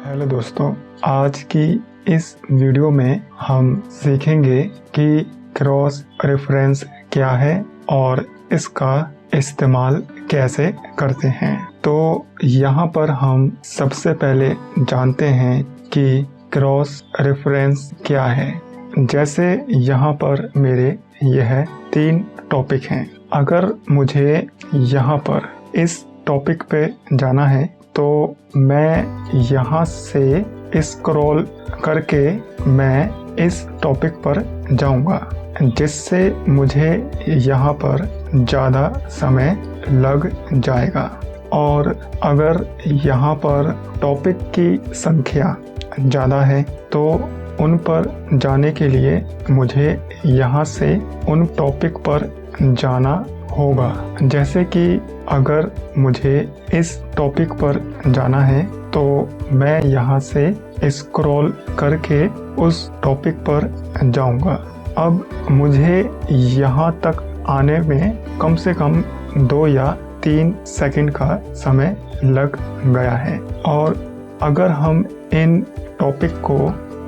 Hello दोस्तों, आज की इस वीडियो में हम सीखेंगे कि क्रॉस रेफरेंस क्या है और इसका इस्तेमाल कैसे करते हैं। तो यहाँ पर हम सबसे पहले जानते हैं कि क्रॉस रेफरेंस क्या है। जैसे यहाँ पर मेरे यह 3 टॉपिक हैं। अगर मुझे यहाँ पर इस टॉपिक पे जाना है तो मैं यहाँ से स्क्रॉल करके मैं इस टॉपिक पर जाऊँगा, जिससे मुझे यहाँ पर ज़्यादा समय लग जाएगा। और अगर यहाँ पर टॉपिक की संख्या ज़्यादा है तो उन पर जाने के लिए मुझे यहाँ से उन टॉपिक पर जाना होगा। जैसे कि अगर मुझे इस टॉपिक पर जाना है तो मैं यहाँ से स्क्रॉल करके उस टॉपिक पर जाऊँगा। अब मुझे यहाँ तक आने में कम से कम 2 या 3 सेकंड का समय लग गया है। और अगर हम इन टॉपिक को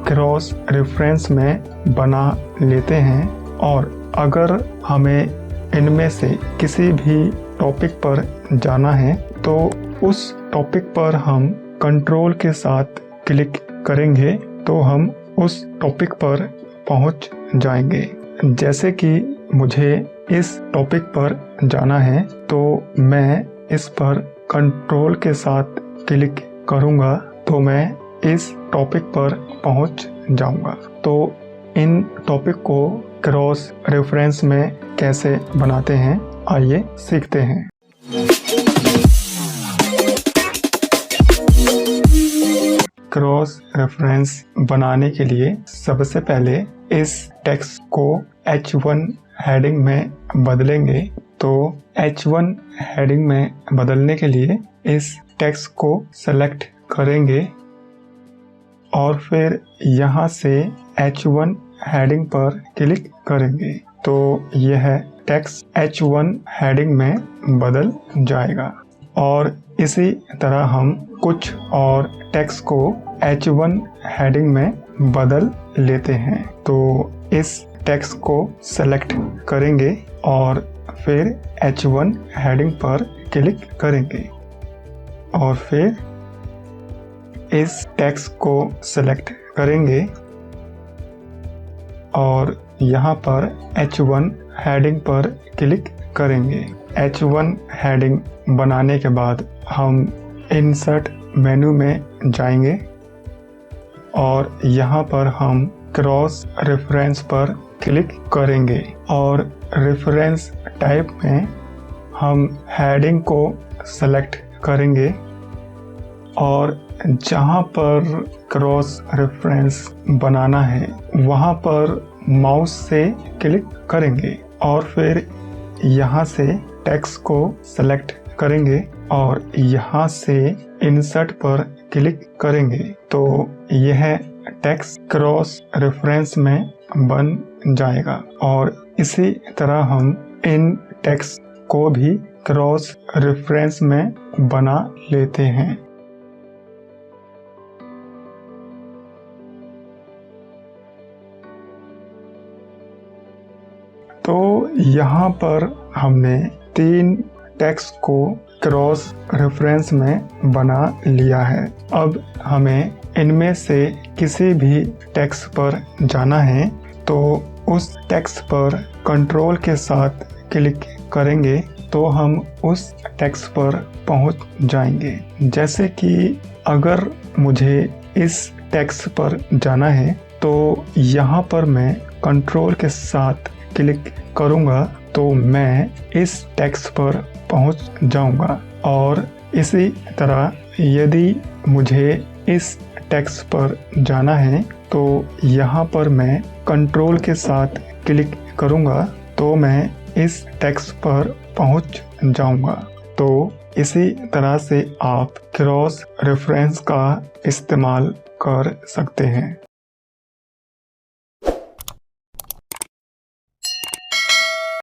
क्रॉस रेफरेंस में बना लेते हैं और अगर हमें इनमें से किसी भी टॉपिक पर जाना है तो उस टॉपिक पर हम कंट्रोल के साथ क्लिक करेंगे तो हम उस टॉपिक पर पहुंच जाएंगे। जैसे कि मुझे इस टॉपिक पर जाना है तो मैं इस पर कंट्रोल के साथ क्लिक करूंगा तो मैं इस टॉपिक पर पहुंच जाऊंगा। तो इन टॉपिक को क्रॉस रेफरेंस में कैसे बनाते हैं, आइए सीखते हैं। क्रॉस रेफरेंस बनाने के लिए सबसे पहले इस टेक्स्ट को H1 हेडिंग में बदलेंगे। तो H1 हेडिंग में बदलने के लिए इस टेक्स्ट को सेलेक्ट करेंगे और फिर यहाँ से H1 हेडिंग पर क्लिक करेंगे तो यह टेक्स्ट H1 हेडिंग में बदल जाएगा। और इसी तरह हम कुछ और टेक्स्ट को H1 हेडिंग में बदल लेते हैं। तो इस टेक्स्ट को सेलेक्ट करेंगे और फिर H1 हेडिंग पर क्लिक करेंगे और फिर इस टेक्स्ट को सेलेक्ट करेंगे और यहाँ पर H1 हेडिंग पर क्लिक करेंगे। H1 हेडिंग बनाने के बाद हम इंसर्ट मेनू में जाएंगे और यहाँ पर हम क्रॉस रेफरेंस पर क्लिक करेंगे और रेफरेंस टाइप में हम हेडिंग को सेलेक्ट करेंगे और जहाँ पर क्रॉस रेफरेंस बनाना है वहाँ पर माउस से क्लिक करेंगे और फिर यहाँ से टेक्स्ट को सेलेक्ट करेंगे और यहाँ से इंसर्ट पर क्लिक करेंगे तो यह टेक्स्ट क्रॉस रेफरेंस में बन जाएगा। और इसी तरह हम इन टेक्स्ट को भी क्रॉस रेफरेंस में बना लेते हैं। तो यहाँ पर हमने 3 टेक्स्ट को क्रॉस रेफरेंस में बना लिया है। अब हमें इनमें से किसी भी टेक्स्ट पर जाना है तो उस टेक्स्ट पर कंट्रोल के साथ क्लिक करेंगे तो हम उस टेक्स्ट पर पहुंच जाएंगे। जैसे कि अगर मुझे इस टेक्स्ट पर जाना है तो यहाँ पर मैं कंट्रोल के साथ क्लिक करूंगा तो मैं इस टेक्स्ट पर पहुंच जाऊंगा। और इसी तरह यदि मुझे इस टेक्स्ट पर जाना है तो यहाँ पर मैं कंट्रोल के साथ क्लिक करूंगा तो मैं इस टेक्स्ट पर पहुंच जाऊंगा। तो इसी तरह से आप क्रॉस रेफरेंस का इस्तेमाल कर सकते हैं।